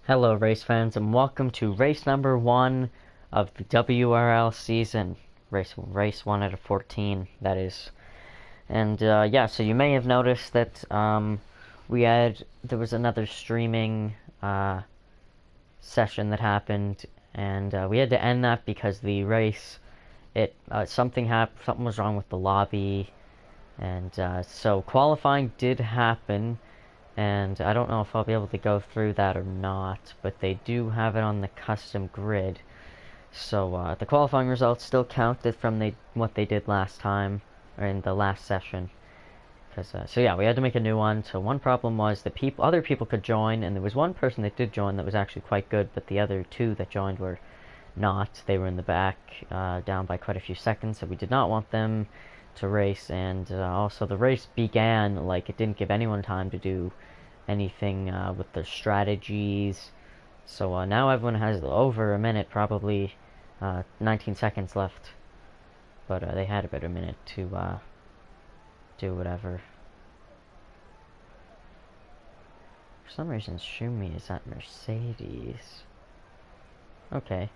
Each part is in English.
Hello race fans and welcome to race number 1 of the WRL season. Race 1 out of 14, that is. And yeah, so you may have noticed that there was another streaming session that happened, and we had to end that because the race, something was wrong with the lobby, and so qualifying did happen. And I don't know if I'll be able to go through that or not, but they do have it on the custom grid. So the qualifying results still counted from what they did last time, or in the last session. So yeah, we had to make a new one. So one problem was that other people could join, and there was one person that did join that was actually quite good, but the other two that joined were not. They were in the back, down by quite a few seconds, so we did not want them to race. And also the race began, like, it didn't give anyone time to do anything with their strategies. So now everyone has over a minute, probably 19 seconds left, but they had about a minute to do whatever. For some reason Schumi is at Mercedes. Okay,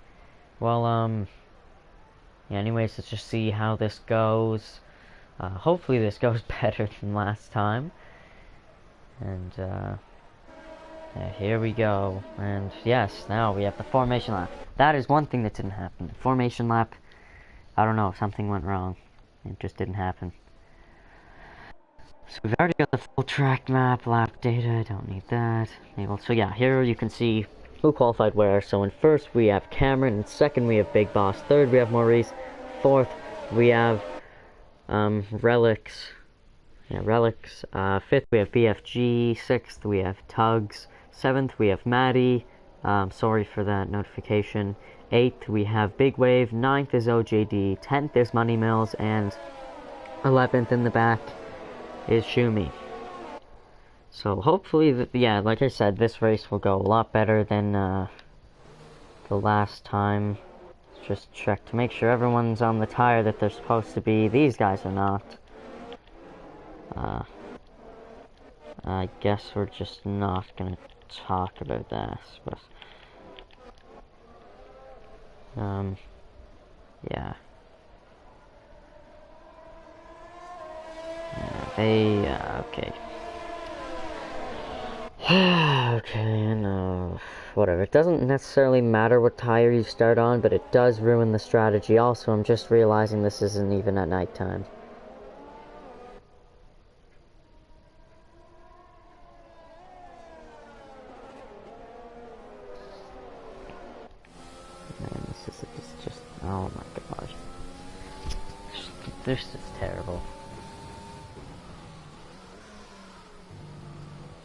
well yeah, anyways, let's just see how this goes. Hopefully this goes better than last time. And yeah, here we go. And yes, now we have the formation lap. That is one thing that didn't happen. The formation lap, I don't know, something went wrong. It just didn't happen. So we've already got the full track map, lap data, don't need that. So yeah, here you can see who qualified where. So in first we have Cameron, in second we have Big Boss, third we have Maurice, fourth we have Relics. Yeah, Relics. Fifth we have BFG, sixth we have Tugs, seventh we have Maddie. Sorry for that notification. Eighth we have Big Wave, ninth is OJD, 10th is Money Mills, and 11th in the back is Schumi. So hopefully, yeah, like I said, this race will go a lot better than the last time. Just check to make sure everyone's on the tire that they're supposed to be. These guys are not. I guess we're just not gonna talk about that, but yeah. Okay. Okay, no, whatever. It doesn't necessarily matter what tire you start on, but it does ruin the strategy. Also, I'm just realizing this isn't even at nighttime. Man, this is just, oh my gosh. This is terrible.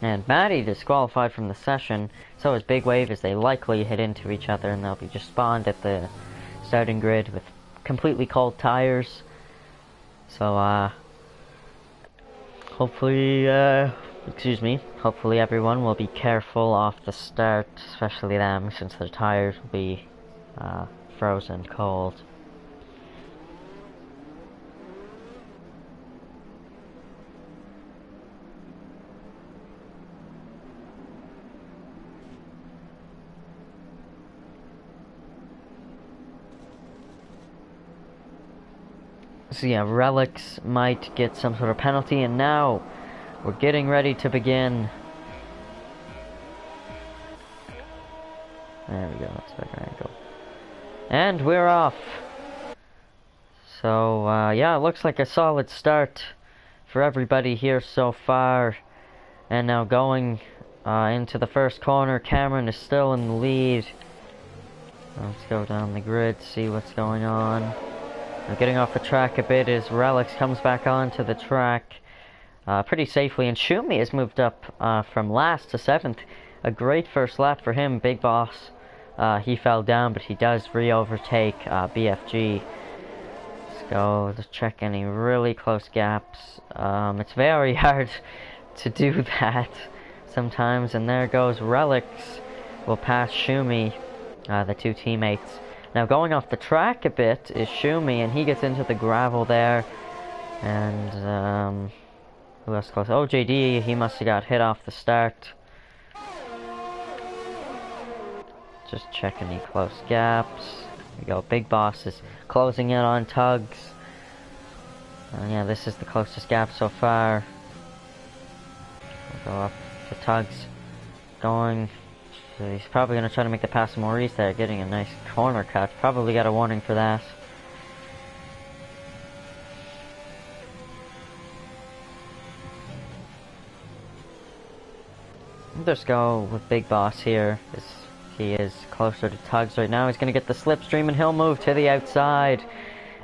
And Maddie disqualified from the session, so is Big Wave, as they likely hit into each other, and they'll be just spawned at the starting grid with completely cold tires. So, hopefully, hopefully everyone will be careful off the start, especially them, since their tires will be, frozen cold. So yeah, Relics might get some sort of penalty, and now we're getting ready to begin. There we go, that's a better angle. And we're off. So yeah, it looks like a solid start for everybody here so far. And now going into the first corner, Cameron is still in the lead. Let's go down the grid, see what's going on. Now getting off the track a bit as Relics comes back onto the track pretty safely, and Schumi has moved up from last to 7th. A great first lap for him. Big Boss, he fell down, but he does re-overtake BFG. Let's go, let's check any really close gaps. It's very hard to do that sometimes, and there goes Relics. Will pass Schumi, the two teammates. Now going off the track a bit is Schumi, and he gets into the gravel there. And who else close? OJD, he must have got hit off the start. Just check any close gaps. Here we go. Big Boss is closing in on Tugs. Yeah, this is the closest gap so far. We'll go up to Tugs. Going. So he's probably going to try to make the pass to Maurice there, getting a nice corner cut. Probably got a warning for that. We'll just go with Big Boss here. He is closer to Tugs right now. He's going to get the slipstream and he'll move to the outside.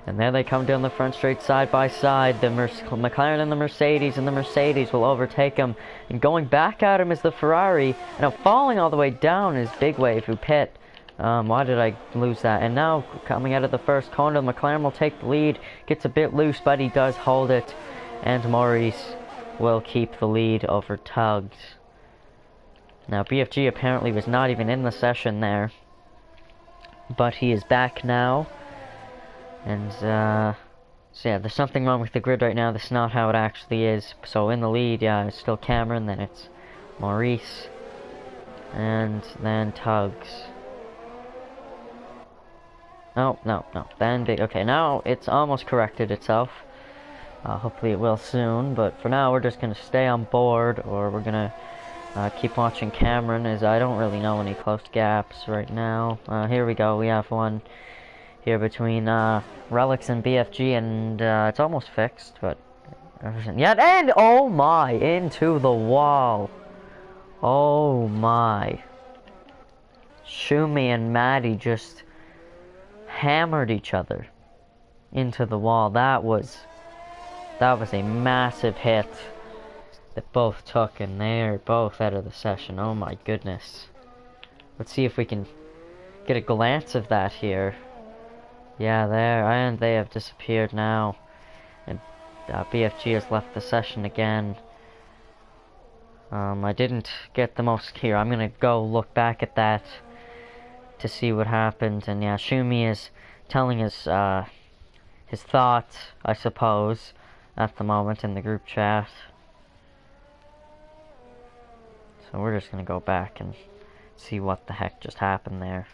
And there they come down the front straight side by side. The McLaren and the Mercedes will overtake him. And going back at him is the Ferrari. And now falling all the way down is Big Wave who pit. Why did I lose that? And now coming out of the first corner, McLaren will take the lead. Gets a bit loose, but he does hold it. And Maurice will keep the lead over Tugs. Now BFG apparently was not even in the session there. But he is back now. And, so yeah, there's something wrong with the grid right now. This is not how it actually is. So in the lead, yeah, it's still Cameron, then it's Maurice, and then Tugs. No. Then Big. Okay, now it's almost corrected itself. Hopefully it will soon, but for now we're just going to stay on board, or we're going to keep watching Cameron, as I don't really know any close gaps right now. Here we go, we have one here between Relics and BFG, and it's almost fixed, but yet, and oh my, into the wall. Oh my. Shumi and Maddie just hammered each other into the wall. That was a massive hit that both took, and they're both out of the session. Oh my goodness. Let's see if we can get a glance of that here. Yeah, there, and they have disappeared now. And BFG has left the session again. I didn't get the most here. I'm gonna go look back at that to see what happened. And yeah, Shumi is telling his thoughts, I suppose, at the moment in the group chat. So we're just gonna go back and see what the heck just happened there.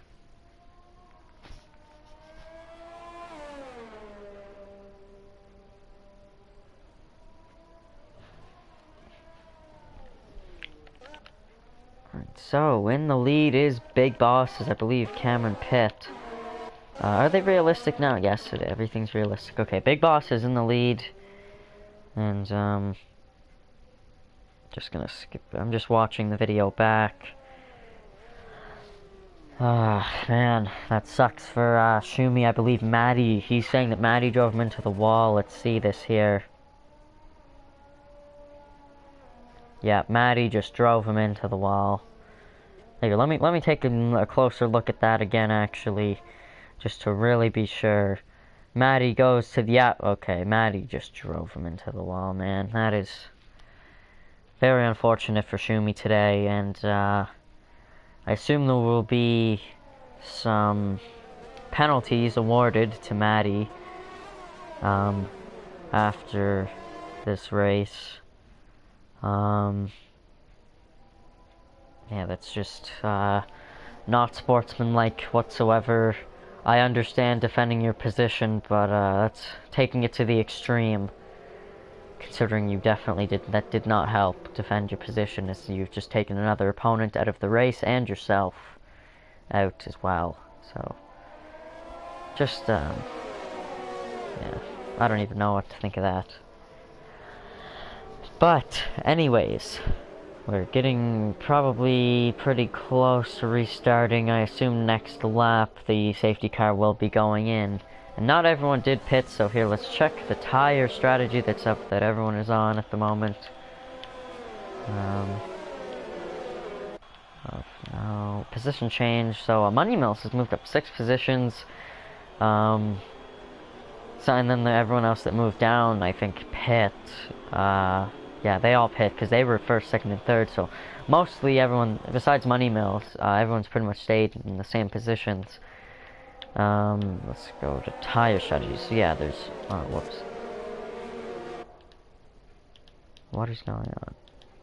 So, in the lead is Big Boss, as I believe Cameron Pitt. Are they realistic now? Yes, everything's realistic. Okay, Big Boss is in the lead. And, just gonna skip. I'm just watching the video back. Man, that sucks for, Shumi. I believe Maddie, he's saying that Maddie drove him into the wall. Let's see this here. Yeah, Maddie just drove him into the wall. Here, let me take a closer look at that again, actually, just to really be sure. Maddie goes to the... Yeah, okay, Maddie just drove him into the wall, man. That is very unfortunate for Shumi today, and I assume there will be some penalties awarded to Maddie after this race. Yeah, that's just not sportsmanlike whatsoever. I understand defending your position, but that's taking it to the extreme. Considering you definitely did not help defend your position, as you've just taken another opponent out of the race and yourself out as well. So, just yeah, I don't even know what to think of that. But anyways, we're getting probably pretty close to restarting. I assume next lap the safety car will be going in. And not everyone did pit, so here, let's check the tire strategy that's up, that everyone is on at the moment. No, position change. So Money Mills has moved up 6 positions. So, and then everyone else that moved down, I think, pit. Yeah, they all pit because they were first, second, and third. So mostly everyone, besides Money Mills, everyone's pretty much stayed in the same positions. Let's go to tire strategy. So yeah, there's, whoops. What is going on?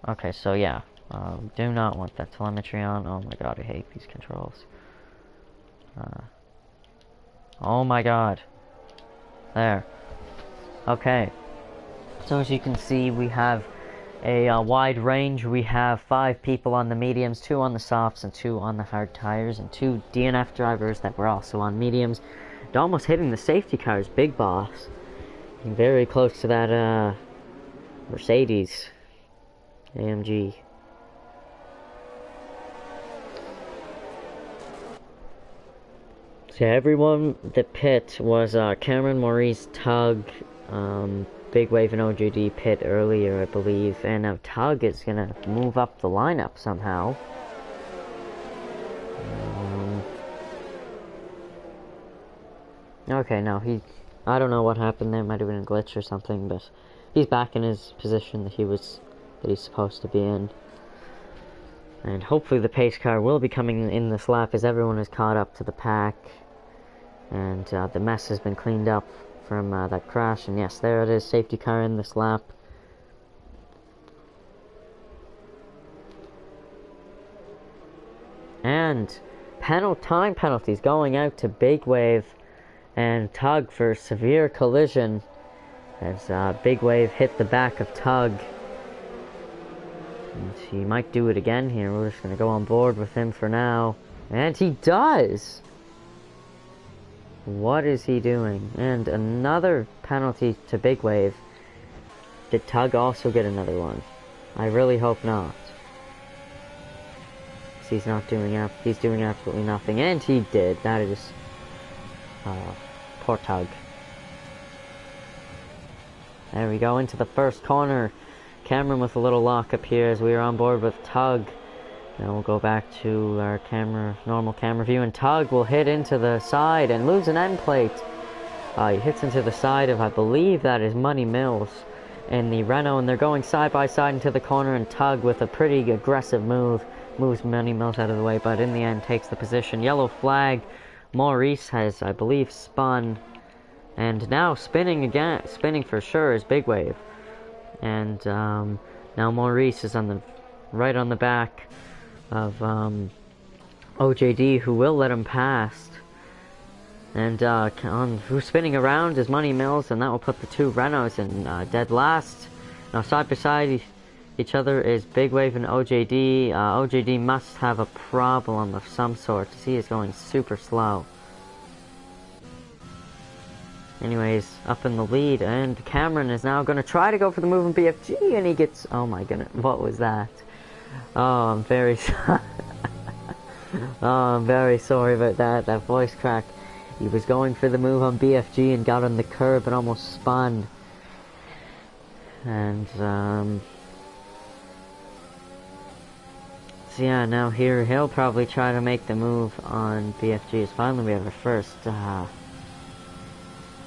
Okay, so yeah, we do not want that telemetry on. Oh my god, I hate these controls. Oh my god. There. Okay. So as you can see, we have a wide range. We have 5 people on the mediums, 2 on the softs, and 2 on the hard tires, and 2 DNF drivers that were also on mediums. And almost hitting the safety cars, Big Boss. And very close to that Mercedes AMG. So everyone, the pit was Cameron, Maurice, Tug, Big Wave and OJD pit earlier, I believe, and now Tug is gonna move up the lineup somehow. Okay, no, I don't know what happened there, might have been a glitch or something, but he's back in his position that he's supposed to be in. And hopefully the pace car will be coming in this lap as everyone is caught up to the pack. And the mess has been cleaned up from that crash. And yes, there it is, safety car in this lap. And time penalties going out to Big Wave and Tug for severe collision. As Big Wave hit the back of Tug. And he might do it again here. We're just going to go on board with him for now. And he does! What is he doing? And another penalty to Big Wave. Did Tug also get another one? I really hope not. He's not doing he's doing absolutely nothing. And he did. That is poor Tug. There we go into the first corner. Cameron with a little lock up here as we are on board with Tug. Now we'll go back to our normal camera view, and Tug will hit into the side and lose an end plate. He hits into the side of, I believe that is Money Mills in the Renault, and they're going side by side into the corner, and Tug with a pretty aggressive move moves Money Mills out of the way, but in the end takes the position. Yellow flag. Maurice has, I believe, spun, and now spinning again, spinning for sure is Big Wave. And now Maurice is right on the back of OJD, who will let him pass. And who's spinning around is Money Mills, and that will put the 2 Renaults in dead last. Now side by side each other is Big Wave and OJD. OJD must have a problem of some sort, because he is going super slow. Anyways, up in the lead, and Cameron is now going to try to go for the move in BFG, and he gets, oh my goodness, what was that? Oh, I'm very sorry. Oh, I'm very sorry about that voice crack. He was going for the move on BFG and got on the curb and almost spun. And, so yeah, now here, he'll probably try to make the move on BFG, as finally we have our first,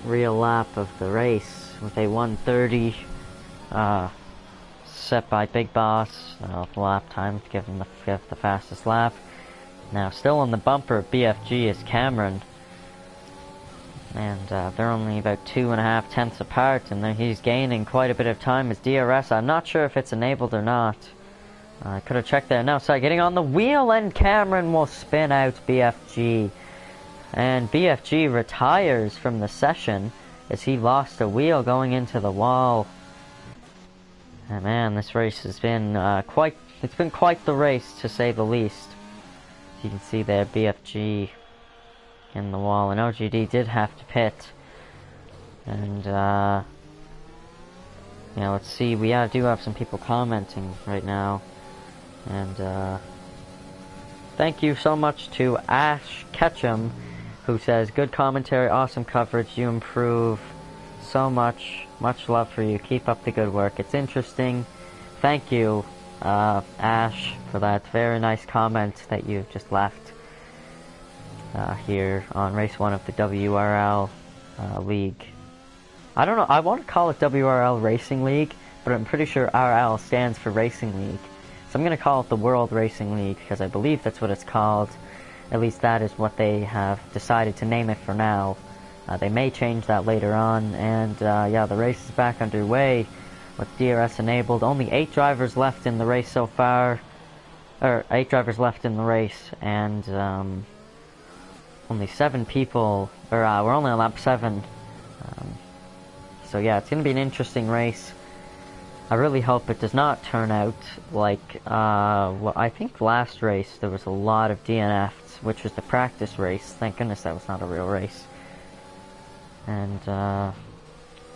real lap of the race with a 1:30 set by Big Boss. Lap time to give him the fastest lap. Now still on the bumper of BFG is Cameron, and they're only about 2.5 tenths apart, and he's gaining quite a bit of time as DRS. I'm not sure if it's enabled or not. I could have checked there. Now sorry, getting on the wheel, and Cameron will spin out BFG. And BFG retires from the session as he lost a wheel going into the wall. And man, this race has been it's been quite the race, to say the least. You can see there BFG in the wall, and OGD did have to pit. And yeah, let's see, we do have some people commenting right now. And thank you so much to Ash Ketchum, who says, good commentary, awesome coverage, you improve so much, much love for you, keep up the good work, it's interesting. Thank you, Ash, for that very nice comment that you've just left here on race 1 of the WRL League. I don't know, I want to call it WRL Racing League, but I'm pretty sure RL stands for Racing League. So I'm going to call it the World Racing League, because I believe that's what it's called. At least that is what they have decided to name it for now. They may change that later on. And yeah, the race is back underway with DRS enabled. Only 8 drivers left in the race so far. Or 8 drivers left in the race. And only 7 people, or we're only on lap 7. So yeah, it's going to be an interesting race. I really hope it does not turn out like, well, I think last race there was a lot of DNFs, which was the practice race. Thank goodness that was not a real race. And, so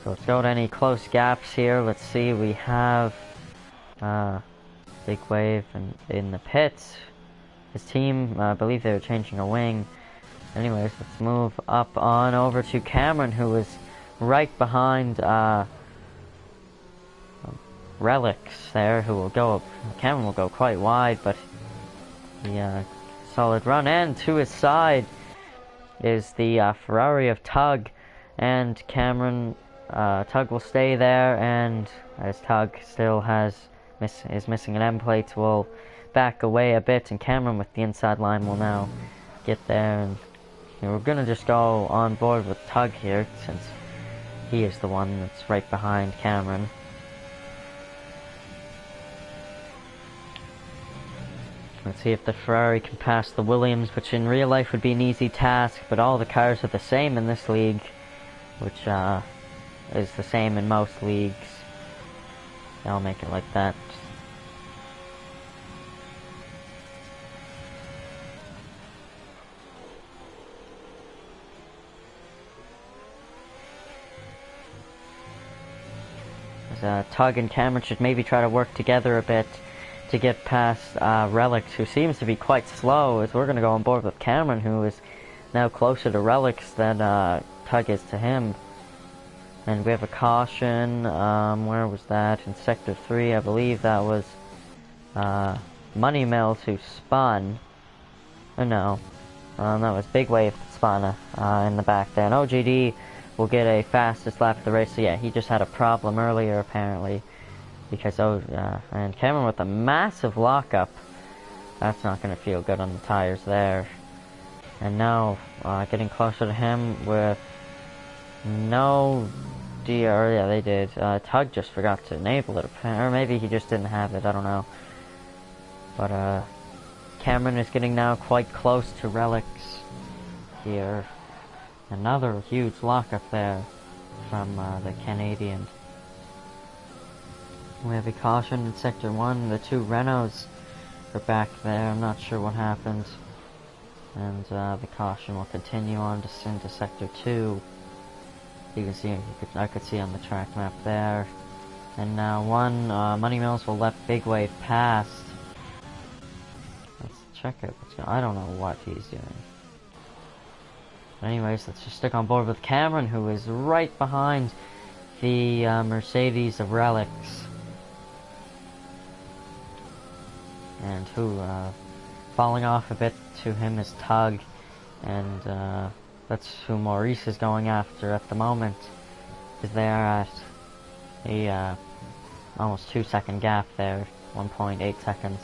let's go to any close gaps here. Let's see, we have, Big Wave in the pits. His team, I believe they were changing a wing. Anyways, let's move up on over to Cameron, who is right behind, Relics there, who will go, Cameron will go quite wide, but the solid run, and to his side is the Ferrari of Tug, and Cameron, Tug will stay there, and as Tug still is missing an end plate, will back away a bit, and Cameron with the inside line will now get there, and we're gonna just go on board with Tug here, since he is the one that's right behind Cameron. Let's see if the Ferrari can pass the Williams, which in real life would be an easy task, but all the cars are the same in this league, which is the same in most leagues. I'll make it like that. Tug and Cameron should maybe try to work together a bit to get past Relics, who seems to be quite slow, as we're going to go on board with Cameron, who is now closer to Relics than Tug is to him. And we have a caution, where was that? In Sector 3, I believe that was Money Mills who spun. Oh no, that was Big Wave that spun in the back there. And OGD will get a fastest lap of the race, so yeah, he just had a problem earlier apparently. Because, and Cameron with a massive lockup. That's not going to feel good on the tires there. And now, getting closer to him with no DR, yeah, they did. Tug just forgot to enable it, or maybe he just didn't have it, I don't know. But, Cameron is getting now quite close to Relics here. Another huge lockup there from, the Canadian. We have a caution in Sector 1. The 2 Renaults are back there. I'm not sure what happened. And the caution will continue on into Sector 2. You can see, I could see on the track map there. And now Money Mills will let Big Wave past. Let's check out what's going on. I don't know what he's doing. But anyways, let's just stick on board with Cameron, who is right behind the Mercedes of Relics. And who, falling off a bit to him is Tug, and that's who Maurice is going after at the moment, because they are at a almost 2-second gap there, 1.8 seconds.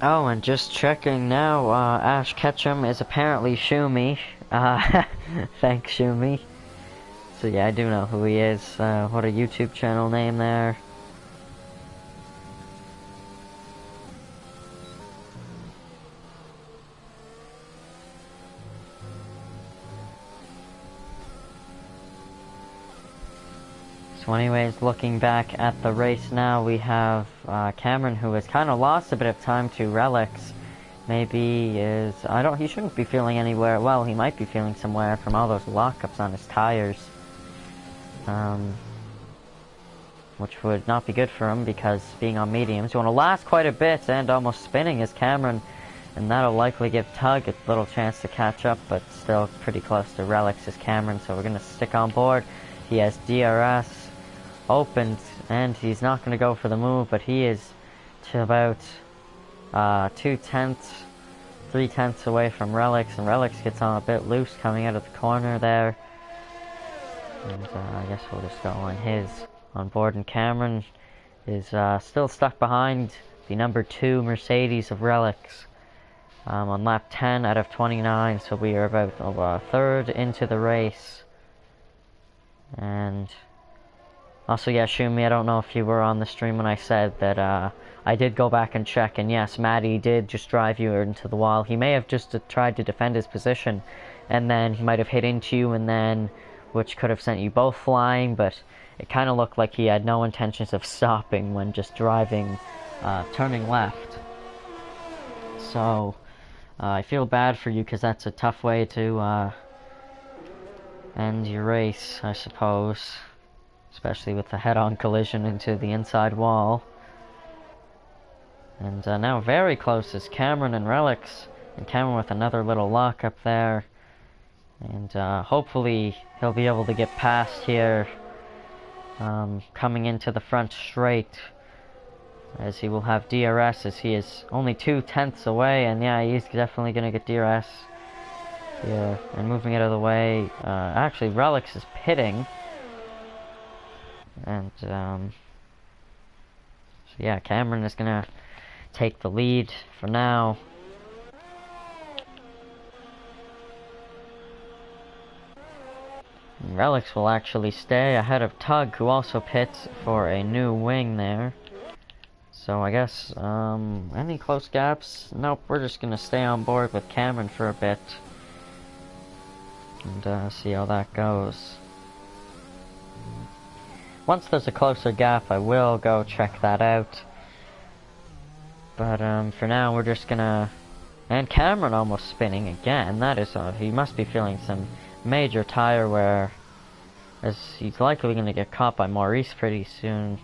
Oh, and just checking now, Ash Ketchum is apparently Shumi. Thanks, Shumi. So yeah, I do know who he is. What a YouTube channel name there. So anyways, looking back at the race now, we have Cameron, who has kind of lost a bit of time to Relics. Maybe he shouldn't be feeling anywhere, well, he might be feeling somewhere from all those lockups on his tires. Which would not be good for him, because being on mediums, you want to last quite a bit, and almost spinning is Cameron. And that'll likely give Tug a little chance to catch up, but still pretty close to Relics is Cameron, so we're going to stick on board. He has DRS opened, and he's not going to go for the move, but he is to about 3/10 away from Relics, and Relics gets on a bit loose coming out of the corner there. And I guess we'll just go on board, and Cameron is still stuck behind the number 2 Mercedes of Relics on lap 10 out of 29, so we are about a third into the race. And Also, yeah, Shumi, I don't know if you were on the stream when I said that I did go back and check, and yes, Matty did just drive you into the wall. He may have just tried to defend his position, and then he might have hit into you, and then, which could have sent you both flying, but it kind of looked like he had no intentions of stopping when just driving, turning left. So, I feel bad for you, because that's a tough way to end your race, I suppose. Especially with the head-on collision into the inside wall. And now very close is Cameron and Relics. And Cameron with another little lock up there. And hopefully he'll be able to get past here. Coming into the front straight. As he will have DRS, as he is only 2/10 away. And yeah, he's definitely going to get DRS here. And moving it out of the way. Actually, Relics is pitting. And, so yeah, Cameron is gonna take the lead for now. And Relics will actually stay ahead of Tug, who also pits for a new wing there. So I guess, any close gaps? Nope, we're just gonna stay on board with Cameron for a bit. And, see how that goes. Once there's a closer gap, I will go check that out. But, for now, we're just gonna... And Cameron almost spinning again. That is, he must be feeling some major tire wear, as he's likely gonna get caught by Maurice pretty soon.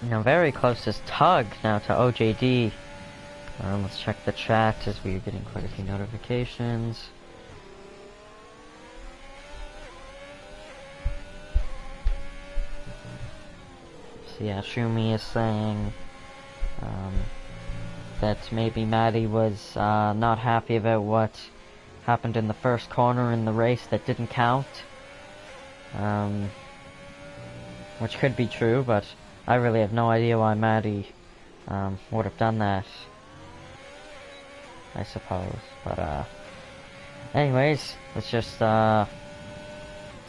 Now, very close is Tug now to OJD. Let's check the chat, as we're getting quite a few notifications. Yeah, Shumi is saying that maybe Maddie was not happy about what happened in the first corner in the race that didn't count. Which could be true, but I really have no idea why Maddie would have done that, I suppose. But anyways, let's just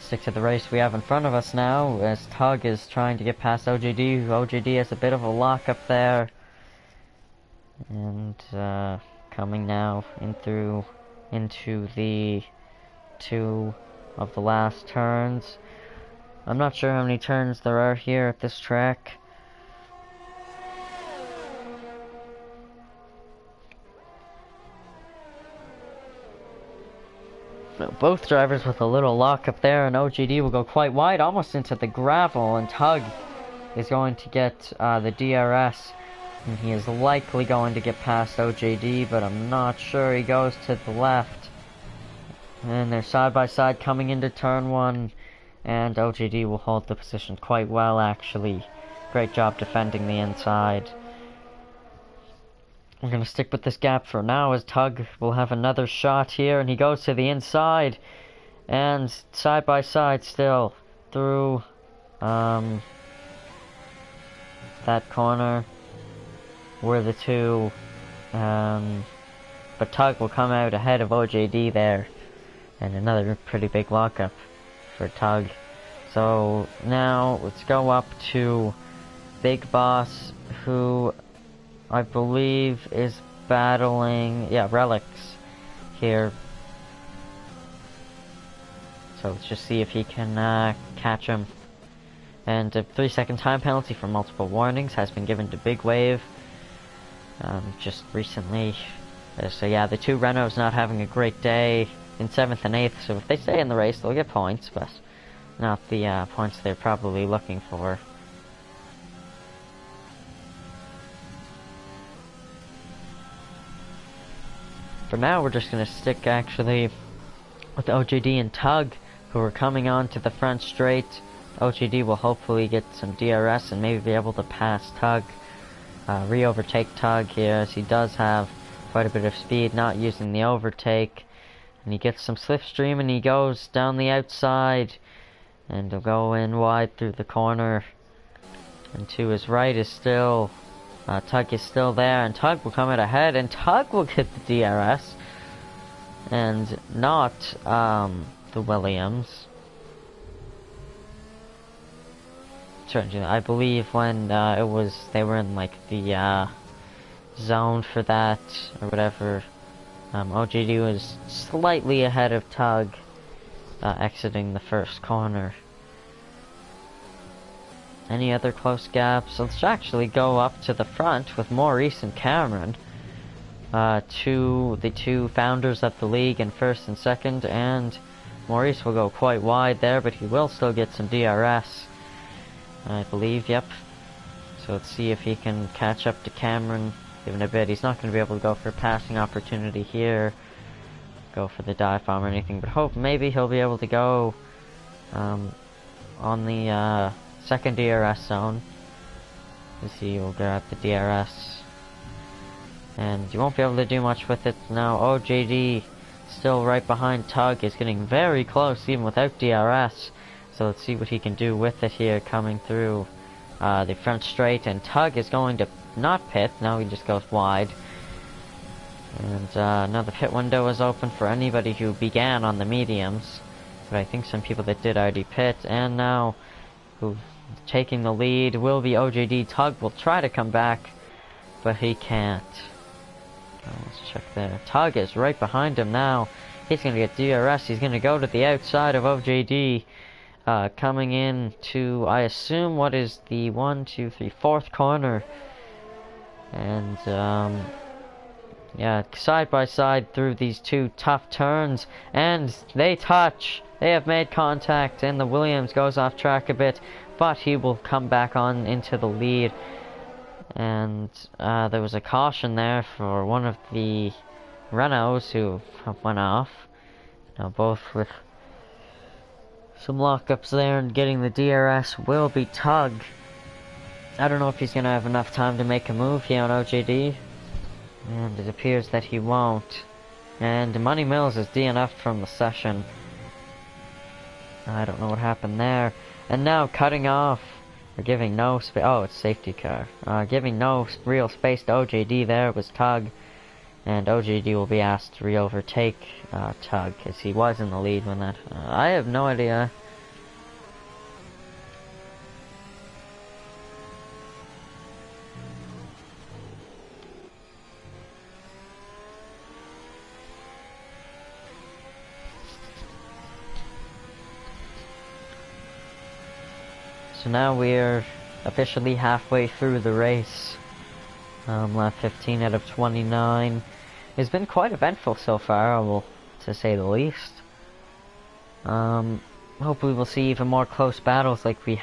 stick to the race we have in front of us now, as Tug is trying to get past OJD. OJD has a bit of a lock up there. And coming now into the two of the last turns. I'm not sure how many turns there are here at this track. Both drivers with a little lock up there, and OGD will go quite wide, almost into the gravel, and Tug is going to get the DRS, and he is likely going to get past OJD, but I'm not sure. He goes to the left, and they're side by side coming into turn one, and OJD will hold the position quite well, actually. Great job defending the inside. We're going to stick with this gap for now, as Tug will have another shot here, and he goes to the inside, and side by side still through that corner where the two, but Tug will come out ahead of OJD there, and another pretty big lockup for Tug. So now let's go up to Big Boss, who I believe is battling, yeah, Relics here. So let's just see if he can catch him. And a 3-second time penalty for multiple warnings has been given to Big Wave just recently. So yeah, the two Renaults not having a great day in 7th and 8th, so if they stay in the race they'll get points, but not the points they're probably looking for. For now, we're just going to stick, actually, with OJD and Tug, who are coming on to the front straight. OJD will hopefully get some DRS and maybe be able to pass Tug, re-overtake Tug here, as he does have quite a bit of speed, not using the overtake. And he gets some slipstream, and he goes down the outside, and he'll go in wide through the corner. And to his right is still... Tug is still there, and Tug will come out ahead, and Tug will get the DRS, and not the Williams. I believe when they were in like the zone for that or whatever. OJD was slightly ahead of Tug, exiting the first corner. Any other close gaps? Let's actually go up to the front with Maurice and Cameron. The two founders of the league in first and second, and Maurice will go quite wide there, but he will still get some DRS. I believe, yep. So let's see if he can catch up to Cameron. Given a bit, he's not going to be able to go for a passing opportunity here. Go for the dive bomb or anything, but hope maybe he'll be able to go on the second DRS zone. Let's see, we'll grab the DRS. And you won't be able to do much with it now. OJD still right behind Tug, is getting very close even without DRS. So let's see what he can do with it here coming through the front straight. And Tug is going to not pit, now he just goes wide. And now the pit window is open for anybody who began on the mediums. But I think some people that did already pit. And now who taking the lead will be OJD. Tug will try to come back, but he can't. Let's check there. Tug is right behind him now. He's going to get DRS. He's going to go to the outside of OJD. Coming in to, I assume, what is the 4th corner. And, yeah, side by side through these two tough turns. And they touch. They have made contact. And the Williams goes off track a bit. But he will come back on into the lead. And there was a caution there for one of the Renaults who went off. Now both with some lockups there, and getting the DRS will be Tug. I don't know if he's going to have enough time to make a move here on OJD. And it appears that he won't. And Money Mills is DNF'd from the session. I don't know what happened there. And now cutting off. Giving no space. Oh, it's safety car. Giving no real space to OJD there was Tug. And OJD will be asked to re-overtake Tug, as he was in the lead when that... I have no idea. So now we're officially halfway through the race. Lap 15 out of 29. It's been quite eventful so far, to say the least. Hopefully we'll see even more close battles like we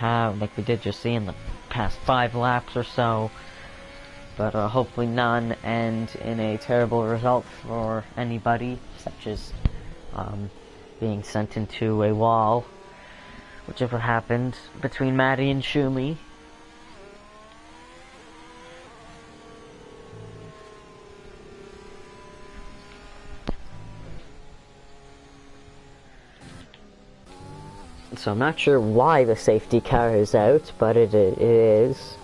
did just see in the past 5 laps or so. But hopefully none end in a terrible result for anybody, such as being sent into a wall. Whichever happened between Maddie and Shumi. So I'm not sure why the safety car is out, but it is.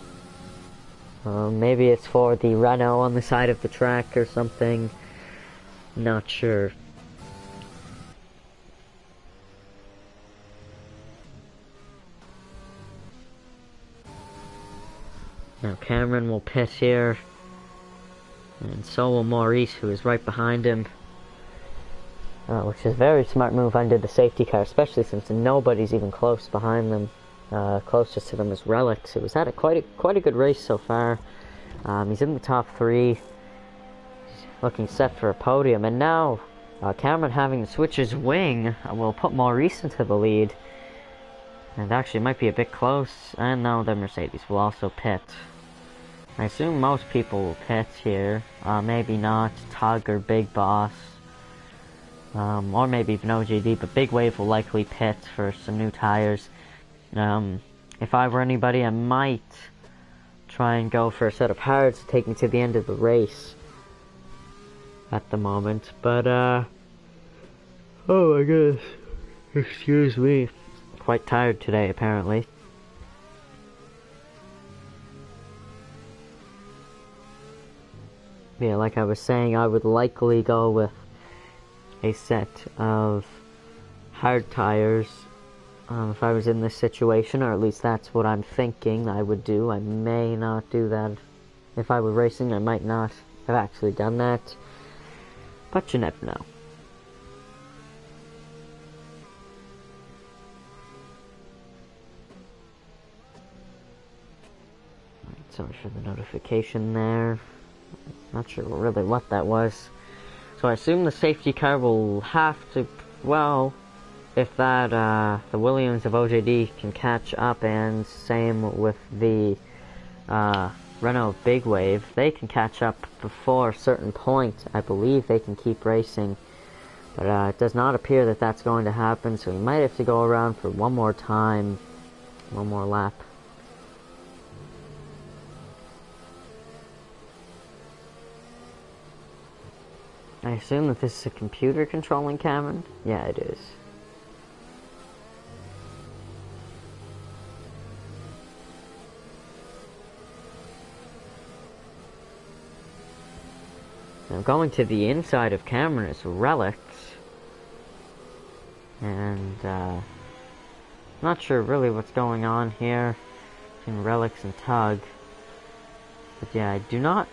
Maybe it's for the Renault on the side of the track or something. Not sure. Now Cameron will pit here, and so will Maurice, who is right behind him. Which is a very smart move under the safety car, especially since nobody's even close behind them. Closest to them is Relics, who has had quite a good race so far. He's in the top 3, he's looking set for a podium, and now Cameron having to switch his wing will put Maurice into the lead. And actually it might be a bit close, and now the Mercedes will also pit. I assume most people will pit here, maybe not Tug or Big Boss, or maybe even OJD, but Big Wave will likely pit for some new tires. If I were anybody, I might try and go for a set of hards to take me to the end of the race at the moment, but oh my goodness, excuse me, quite tired today apparently. Yeah, like I was saying, I would likely go with a set of hard tires if I was in this situation, or at least that's what I'm thinking I would do. I may not do that. If I were racing, I might not have actually done that. But you never know. Sorry for the notification there. Not sure really what that was. So I assume the safety car will have to, well, if that, the Williams of OJD can catch up, and same with the, Renault Big Wave, they can catch up before a certain point. I believe they can keep racing. But, it does not appear that that's going to happen, so we might have to go around for one more time, one more lap. I assume that this is a computer controlling Cameron? Yeah, it is. Now going to the inside of Cameron is Relics. And, not sure really what's going on here between Relics and Tug. But yeah,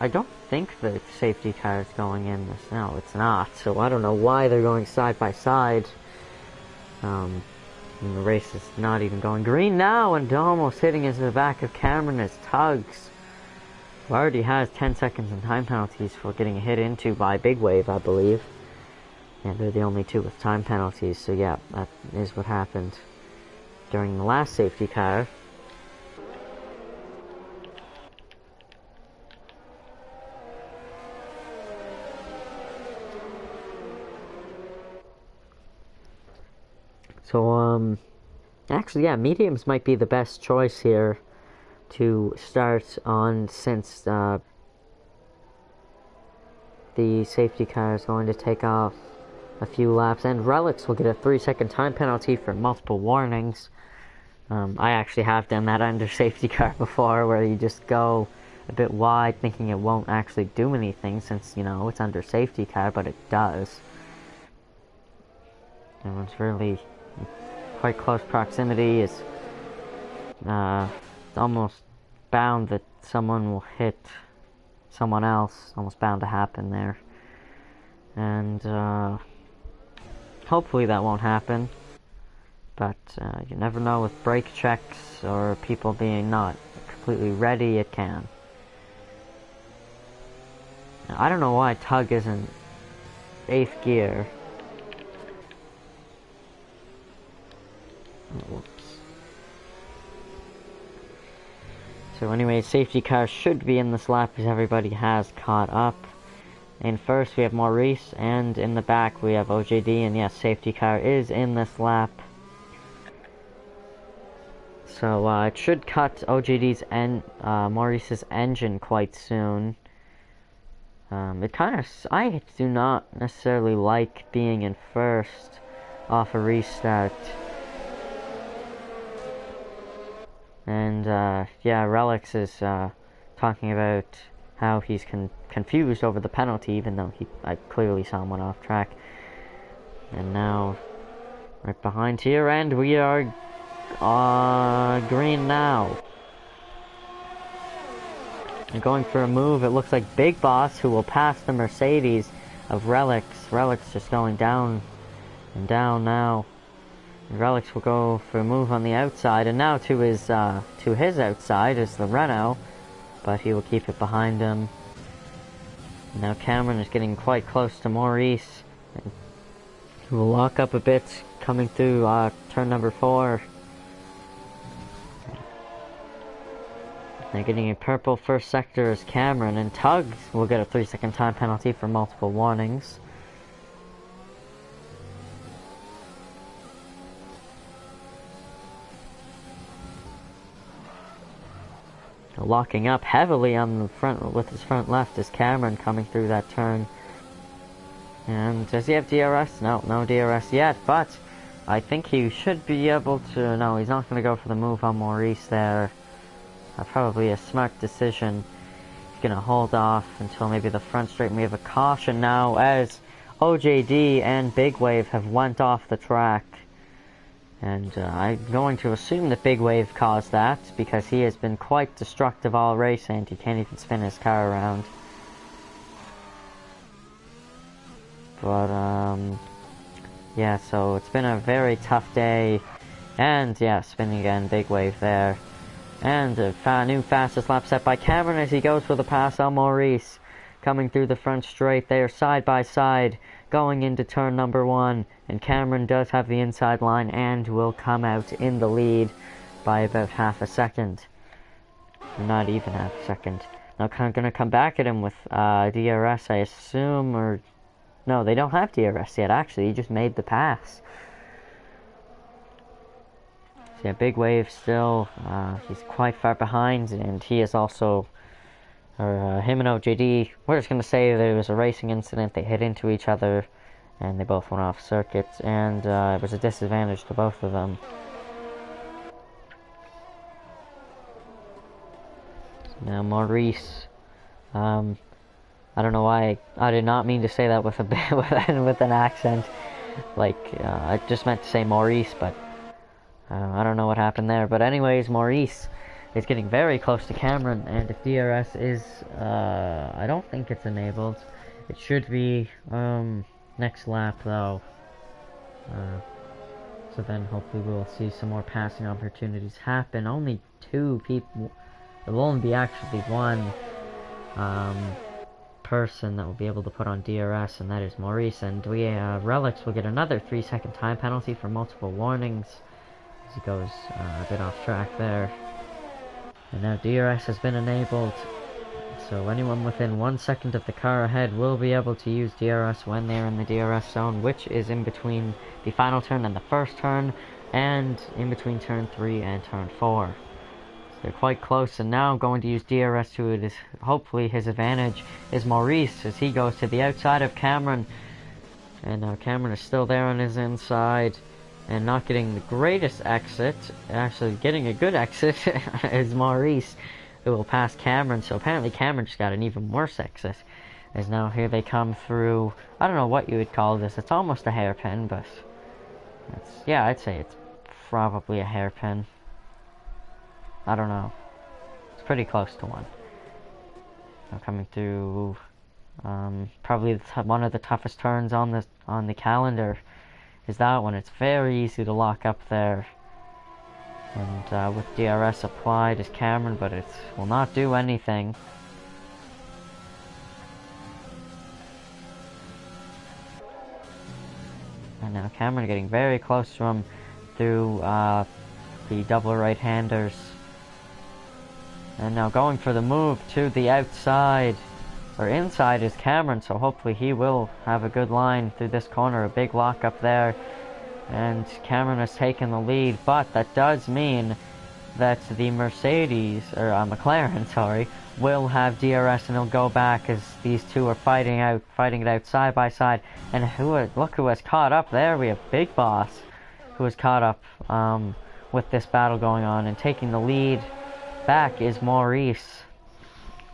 I don't think the safety car is going in this. No, it's not. So I don't know why they're going side by side. And the race is not even going green now, and almost hitting into the back of Cameron is Tugs, who already has 10 seconds in time penalties for getting hit into by Big Wave, I believe. And they're the only two with time penalties, so yeah, that is what happened during the last safety car. So, actually, yeah, mediums might be the best choice here to start on, since, the safety car is going to take off a few laps, and Relics will get a 3-second time penalty for multiple warnings. I actually have done that under safety car before, where you just go a bit wide, thinking it won't actually do anything, since, you know, it's under safety car, but it does. And it's really quite close proximity. Is almost bound that someone will hit someone else. Almost bound to happen there. And hopefully that won't happen. But you never know with brake checks or people being not completely ready, it can. Now, I don't know why Tug isn't 8th gear. Whoops. So anyway, safety car should be in this lap as everybody has caught up. In first we have Maurice, and in the back we have OJD, and yes, safety car is in this lap. So it should cut OJD's and Maurice's engine quite soon. I do not necessarily like being in first off a restart. And, yeah, Relics is, talking about how he's confused over the penalty, even though I clearly saw him went off track. And now, right behind here, and we are, green now. And going for a move, it looks like Big Boss, who will pass the Mercedes of Relics. Relics just going down and down now. Relics will go for a move on the outside, and now to his outside is the Renault, but he will keep it behind him. Now Cameron is getting quite close to Maurice. He will lock up a bit coming through turn number 4. Now getting a purple first sector is Cameron, and Tugs will get a 3-second time penalty for multiple warnings. Locking up heavily on the front with his front left is Cameron coming through that turn. And does he have DRS? No DRS yet, but I think he should be able to. No, he's not going to go for the move on Maurice there. Probably a smart decision. He's going to hold off until maybe the front straight. We have a caution now as OJD and Big Wave have went off the track. And I'm going to assume that Big Wave caused that, because he has been quite destructive all race and he can't even spin his car around. But, yeah, so it's been a very tough day. And, yeah, spinning again, Big Wave there. And a new fastest lap set by Cameron as he goes for the pass on Maurice. Coming through the front straight, they are side by side, going into turn number 1. And Cameron does have the inside line and will come out in the lead by about half a second. Not even half a second. Now I'm going to come back at him with DRS, I assume, or... No, they don't have DRS yet, actually. He just made the pass. So yeah, Big Wave still, he's quite far behind, and he is also... him and OJD, we're just going to say there was a racing incident, they hit into each other, and they both went off circuit, and it was a disadvantage to both of them. Now Maurice, I don't know why, I did not mean to say that with a bit, with an accent, like, I just meant to say Maurice, but I don't know what happened there. But anyways, Maurice is getting very close to Cameron, and if DRS is, I don't think it's enabled. It should be, next lap though. So then hopefully we'll see some more passing opportunities happen. Only 2 people, there will only be actually 1, person that will be able to put on DRS, and that is Maurice. And we, Relics will get another 3-second time penalty for multiple warnings. As he goes a bit off track there. And now DRS has been enabled, so anyone within 1 second of the car ahead will be able to use DRS when they're in the DRS zone, which is in between the final turn and the first turn, and in between turn 3 and turn 4. So they're quite close, and now going to use DRS to it is hopefully his advantage is Maurice, as he goes to the outside of Cameron. And now Cameron is still there on his inside, and not getting the greatest exit. Actually getting a good exit is Maurice, who will pass Cameron. So apparently Cameron just got an even worse exit, as now here they come through, I don't know what you would call this, it's almost a hairpin, but it's, yeah, I'd say it's probably a hairpin. I don't know, it's pretty close to one. Now coming through probably one of the toughest turns on the calendar is that one. It's very easy to lock up there, and with DRS applied is Cameron, but it will not do anything. And now Cameron getting very close to him through the double right-handers, and now going for the move to the outside, or inside, is Cameron, so hopefully he will have a good line through this corner. A big lock up there, and Cameron has taken the lead, but that does mean that the Mercedes, or McLaren, sorry, will have DRS, and he'll go back as these two are fighting it out side by side. And look who has caught up there. We have Big Boss, who has caught up with this battle going on, and taking the lead back is Maurice,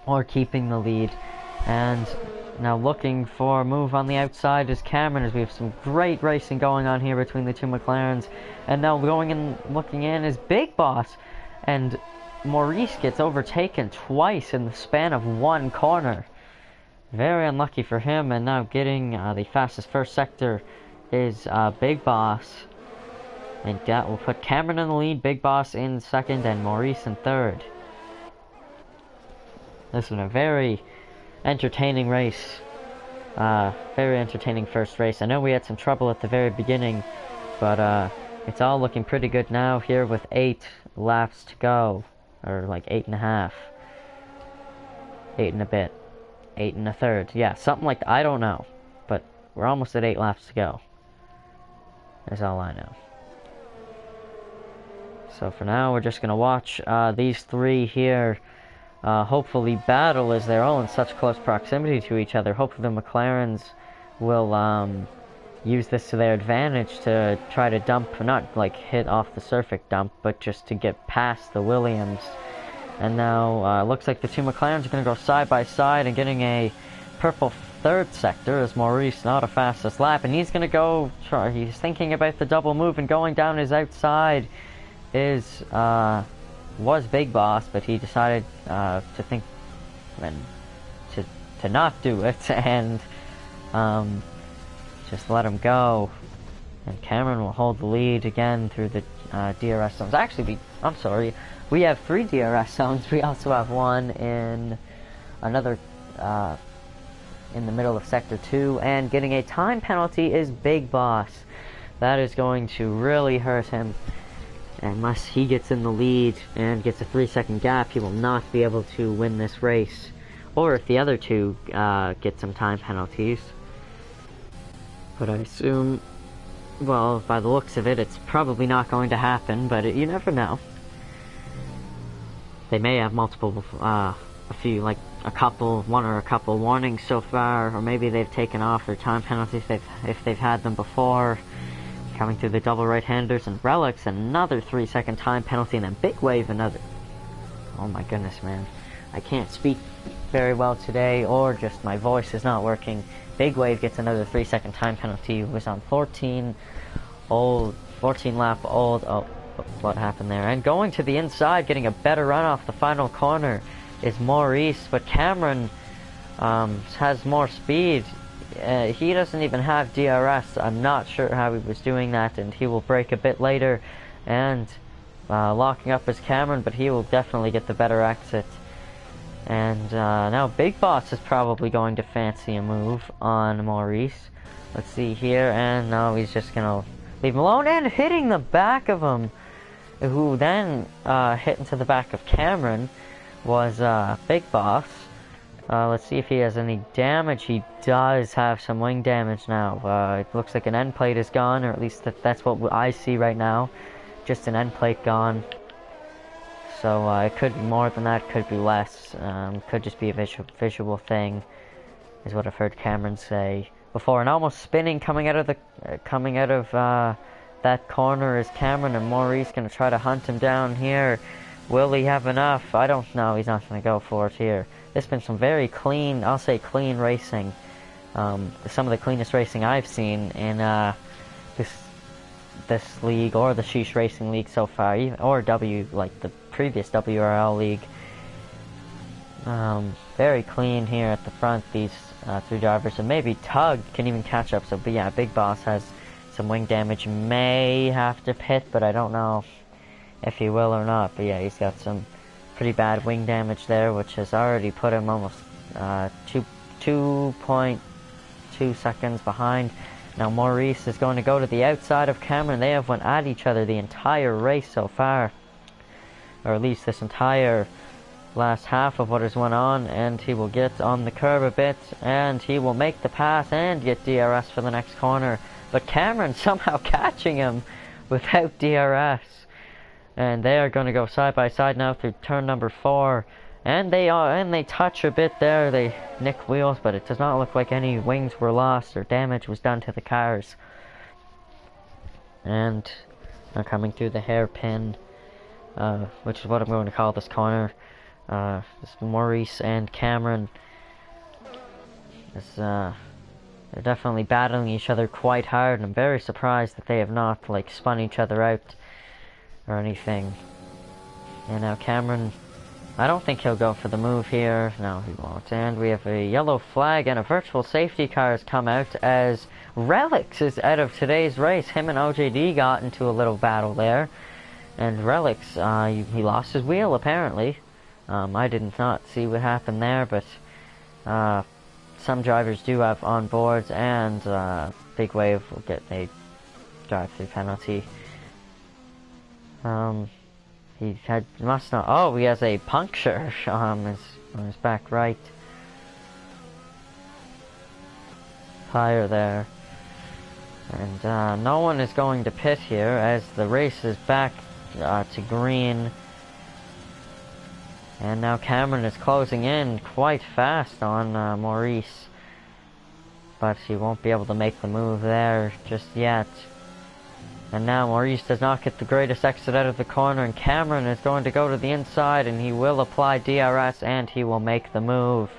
or keeping the lead. And now looking for a move on the outside is Cameron, as we have some great racing going on here between the two McLarens. And now going in, looking in, is Big Boss, and Maurice gets overtaken twice in the span of one corner. Very unlucky for him. And now getting the fastest first sector is Big Boss, and that will put Cameron in the lead, Big Boss in second, and Maurice in third. This was a very entertaining race. Very entertaining first race. I know we had some trouble at the very beginning, but it's all looking pretty good now here with 8 laps to go. Or like 8.5. 8 and a bit. 8 and a third. Yeah, something like that. I don't know. But we're almost at 8 laps to go. That's all I know. So for now, we're just going to watch these three here hopefully battle, as they're all in such close proximity to each other. Hopefully the McLarens will use this to their advantage to try to dump, not like hit off the surface dump, but just to get past the Williams. And now looks like the two McLarens are going to go side by side, and getting a purple third sector as Maurice, not a fastest lap, and he's gonna go try. He's thinking about the double move, and going down his outside is was Big Boss, but he decided to think and to not do it and just let him go. And Cameron will hold the lead again through the DRS zones. Actually, I'm sorry, we have 3 DRS zones. We also have one in another in the middle of Sector 2, and getting a time penalty is Big Boss. That is going to really hurt him. Unless he gets in the lead and gets a 3-second gap, he will not be able to win this race. Or if the other two get some time penalties. But I assume, well, by the looks of it, it's probably not going to happen, but you never know. They may have multiple, a few, like one or a couple warnings so far, or maybe they've taken off their time penalties if they've had them before. Coming through the double right-handers, and Relics, another 3-second time penalty, and then Big Wave, another. Oh my goodness, man. I can't speak very well today, or just my voice is not working. Big Wave gets another 3-second time penalty. It was on 14 lap old. Oh, what happened there? And going to the inside, getting a better run off the final corner is Maurice, but Cameron has more speed. He doesn't even have DRS. I'm not sure how he was doing that, and he will break a bit later and locking up is Cameron, but he will definitely get the better exit. And now Big Boss is probably going to fancy a move on Maurice. Let's see here, and no, he's just gonna leave him alone, and hitting the back of him, who then hit into the back of Cameron was Big Boss. Let's see if he has any damage. He does have some wing damage now. It looks like an end plate is gone, or at least that's what I see right now. Just an end plate gone. So it could be more than that, could be less. Could just be a visual thing, is what I've heard Cameron say before. And almost spinning coming out of that corner is Cameron, and Maurice gonna try to hunt him down here. Will he have enough? I don't know. He's not gonna go for it here. There's been some very clean, I'll say clean racing. Some of the cleanest racing I've seen in this league, or the Sheesh Racing League so far, or like the previous WRL league. Very clean here at the front, these 3 drivers, and maybe Tug can even catch up. So, but yeah, Big Boss has some wing damage, may have to pit, but I don't know if he will or not. But yeah, he's got some pretty bad wing damage there, which has already put him almost 2.2 seconds behind. Now Maurice is going to go to the outside of Cameron. They have went at each other the entire race so far, or at least this entire last half of what has went on, and he will get on the curb a bit, and he will make the pass and get DRS for the next corner. But Cameron somehow catching him without DRS. And they are going to go side by side now through turn number 4, and they touch a bit there. They nick wheels, but it does not look like any wings were lost or damage was done to the cars. And they're coming through the hairpin, which is what I'm going to call this corner. This is Maurice and Cameron. They're definitely battling each other quite hard, and I'm very surprised that they have not like spun each other out or anything. And now Cameron, I don't think he'll go for the move here. No, he won't. And we have a yellow flag, and a virtual safety car has come out as Relics is out of today's race. Him and OJD got into a little battle there, and Relics, he lost his wheel apparently. I did not see what happened there, but some drivers do have on boards, and Big Wave will get a drive-through penalty. He must not. Oh, he has a puncture on his back right tire there, and no one is going to pit here as the race is back to green. And now Cameron is closing in quite fast on Maurice, but he won't be able to make the move there just yet. And now Maurice does not get the greatest exit out of the corner, and Cameron is going to go to the inside, and he will apply DRS, and he will make the move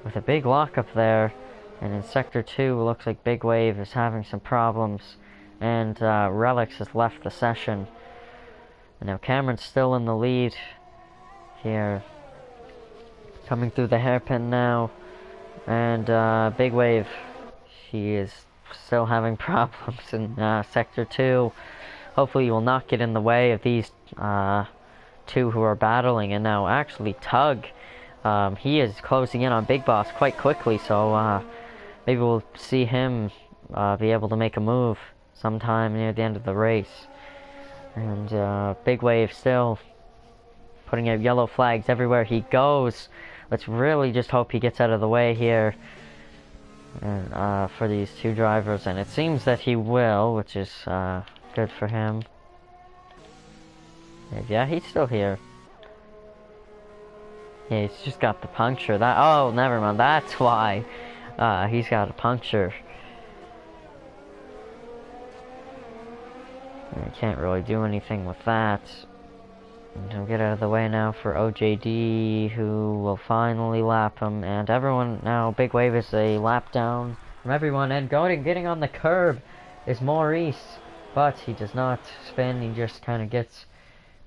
with a big lockup there. And in Sector 2, it looks like Big Wave is having some problems. And Relics has left the session. And now Cameron's still in the lead here. Coming through the hairpin now. And Big Wave, he is still having problems in Sector 2. Hopefully he will not get in the way of these two who are battling. And now actually Tug, he is closing in on Big Boss quite quickly. So maybe we'll see him be able to make a move sometime near the end of the race. And Big Wave still putting out yellow flags everywhere he goes. Let's really just hope he gets out of the way here and for these two drivers. And it seems that he will, which is good for him. Yeah, he's still here. Yeah, he's just got the puncture. Oh, never mind. That's why he's got a puncture. I can't really do anything with that. And he'll get out of the way now for OJD, who will finally lap him. And everyone now, Big Wave is a lap down from everyone. And getting on the curb is Maurice. But he does not spin. He just kind of gets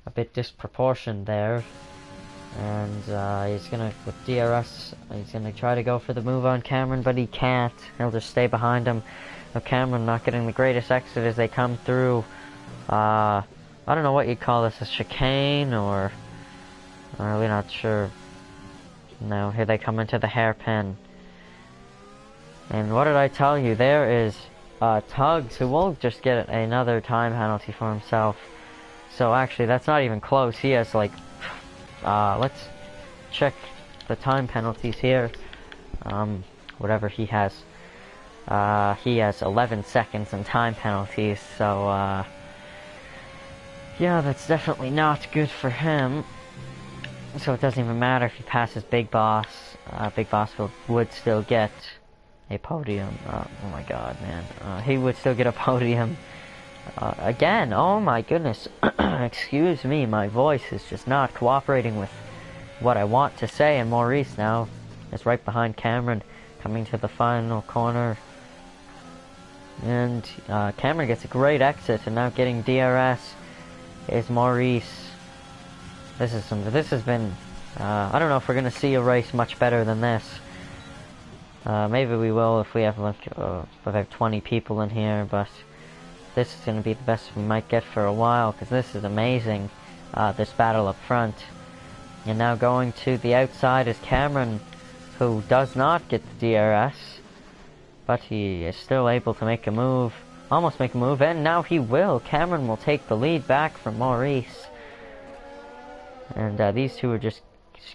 a bit disproportioned there. And he's gonna, with DRS, he's gonna try to go for the move on Cameron, but he can't. He'll just stay behind him. Now Cameron not getting the greatest exit as they come through. I don't know what you'd call this, a chicane, or I'm really not sure. Now here they come into the hairpin. And what did I tell you? There is Tugs, who will just get another time penalty for himself. So actually that's not even close. He has like let's check the time penalties here. Whatever he has. He has 11 seconds in time penalties, so yeah, that's definitely not good for him. So it doesn't even matter if he passes Big Boss. Big Boss would still get a podium. Oh my god, man. He would still get a podium. Again, oh my goodness. Excuse me, my voice is just not cooperating with what I want to say. And Maurice now is right behind Cameron, coming to the final corner. And Cameron gets a great exit, and now getting DRS is Maurice. This has been, I don't know if we're going to see a race much better than this. Maybe we will if we have like about 20 people in here, but this is going to be the best we might get for a while, because this is amazing, this battle up front. And now going to the outside is Cameron, who does not get the DRS, but he is still able to make a move, almost make a move, and now he will. Cameron will take the lead back from Maurice. And these two are just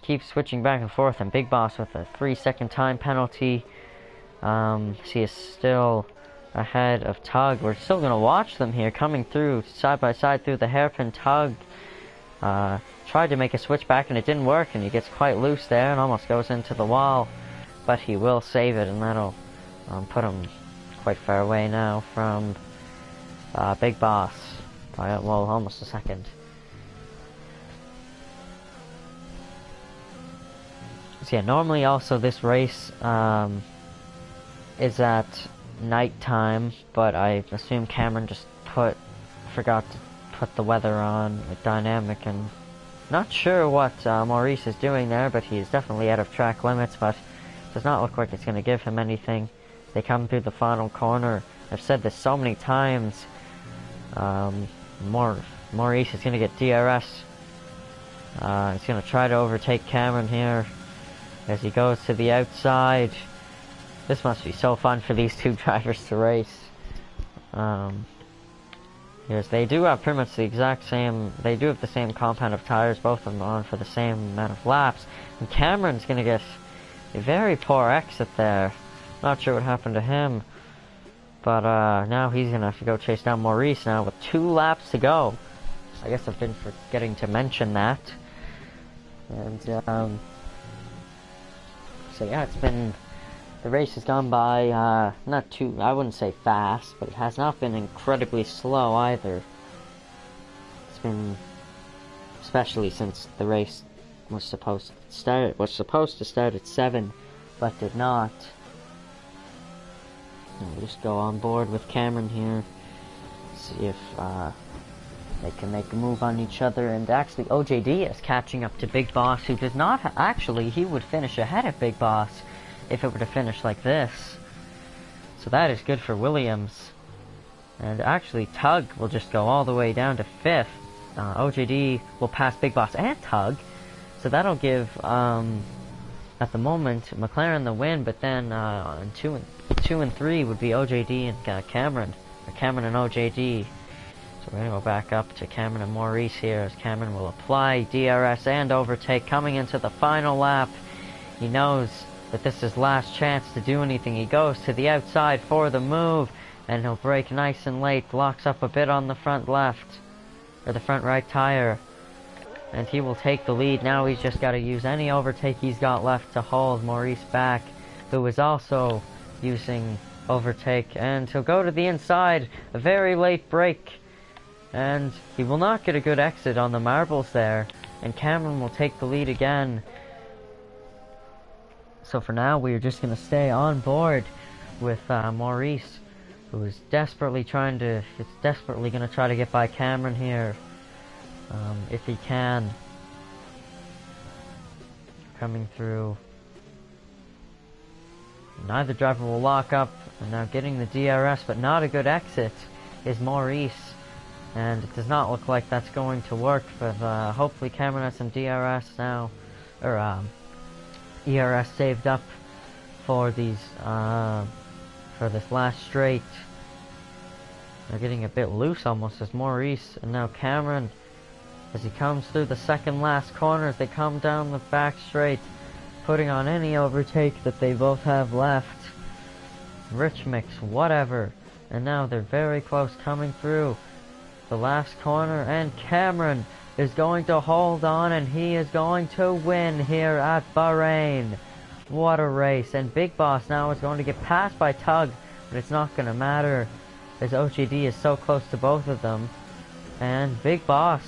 keep switching back and forth, and Big Boss with a 3-second time penalty. He is still ahead of Tug. We're still going to watch them here coming through side by side through the hairpin. Tug tried to make a switch back and it didn't work, and he gets quite loose there and almost goes into the wall, but he will save it, and that'll put him quite far away now from Big Boss by, well, almost a second. So yeah, normally also this race is at night time, but I assume Cameron just forgot to put the weather on with dynamic, and not sure what Maurice is doing there, but he's definitely out of track limits, but does not look like it's going to give him anything. They come through the final corner. I've said this so many times. Maurice is going to get DRS. He's going to try to overtake Cameron here as he goes to the outside. This must be so fun for these two drivers to race. Yes, they do have pretty much the exact same, they do have the same compound of tires, both of them on for the same amount of laps. And Cameron's going to get a very poor exit there. Not sure what happened to him. But now he's going to have to go chase down Maurice now with 2 laps to go. I guess I've been forgetting to mention that. And so yeah, the race has gone by, not too, I wouldn't say fast, but it has not been incredibly slow either. It's been, especially since the race was supposed to start at 7, but did not. And we'll just go on board with Cameron here. See if they can make a move on each other. And actually, OJD is catching up to Big Boss, who does not actually, he would finish ahead of Big Boss if it were to finish like this. So that is good for Williams. And actually, Tug will just go all the way down to 5th. OJD will pass Big Boss and Tug. So that'll give, at the moment, McLaren the win. But then 2 and 3 would be OJD and Cameron. Or Cameron and OJD. So we're going to go back up to Cameron and Maurice here, as Cameron will apply DRS and overtake coming into the final lap. He knows that this is last chance to do anything. He goes to the outside for the move, and he'll brake nice and late, locks up a bit on the front left, or the front right tire, and he will take the lead. Now he's just got to use any overtake he's got left to hold Maurice back, who is also using overtake, and he'll go to the inside, a very late brake, and he will not get a good exit on the marbles there, and Cameron will take the lead again. So for now, we're just going to stay on board with Maurice, who is desperately going to try to get by Cameron here, if he can. Coming through. Neither driver will lock up, and now getting the DRS, but not a good exit, is Maurice. And it does not look like that's going to work, but hopefully Cameron has some DRS now, or ERS saved up for these for this last straight. They're getting a bit loose almost as Maurice and now Cameron, as he comes through the second last corner, as they come down the back straight, putting on any overtake that they both have left. Rich mix, whatever. And now they're very close coming through the last corner, and Cameron is going to hold on, and he is going to win here at Bahrain. What a race. And Big Boss now is going to get passed by Tug, but it's not going to matter, as OGD is so close to both of them. And Big Boss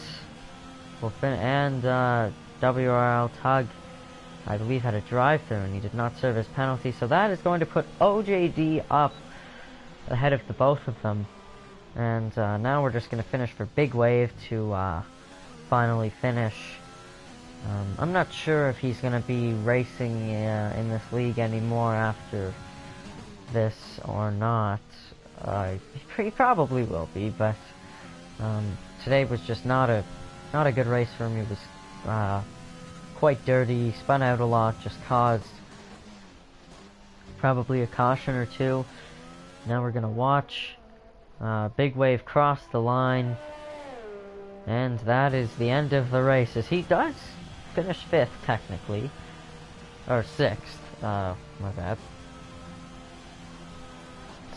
will and WRL Tug, I believe, had a drive-through, and he did not serve his penalty, so that is going to put OJD up ahead of the both of them. And now we're just going to finish for Big Wave to finally finish. I'm not sure if he's going to be racing in this league anymore after this or not. He probably will be, but today was just not a good race for him. He was quite dirty, spun out a lot, just caused probably a caution or two. Now we're going to watch Big Wave cross the line, and that is the end of the race, as he does finish 5th technically, or 6th, my bad.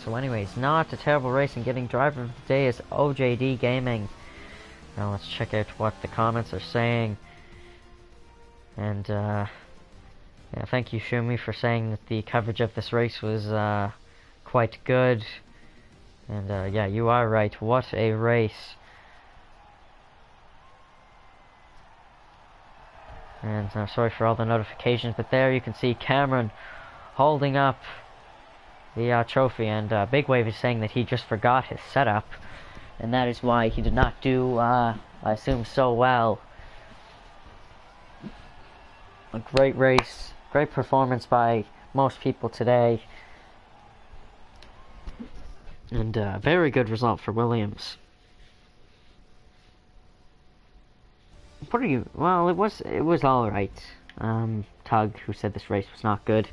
So anyways, not a terrible race, and getting driver of the day is OJD Gaming. Now let's check out what the comments are saying. And yeah, thank you Shumi for saying that the coverage of this race was quite good. And yeah, you are right, what a race. And I'm sorry for all the notifications, but there you can see Cameron holding up the trophy, and Big Wave is saying that he just forgot his setup, and that is why he did not do, I assume, so well. A great race, great performance by most people today, and a very good result for Williams. What are you? Well, it was all right. Tug, who said this race was not good.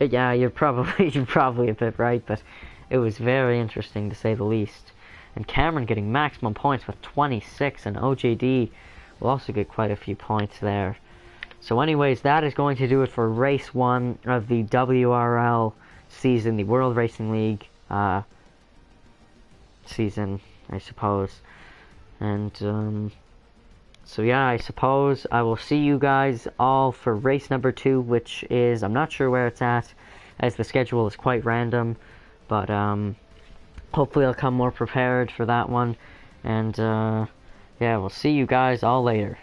Yeah, you're probably a bit right, but it was very interesting to say the least. And Cameron getting maximum points with 26, and OJD will also get quite a few points there. So anyways, that is going to do it for race 1 of the WRL season, the World Racing League season, I suppose. And so yeah, I suppose I will see you guys all for race number 2, which is, I'm not sure where it's at, as the schedule is quite random, but hopefully I'll come more prepared for that one. And yeah, we'll see you guys all later.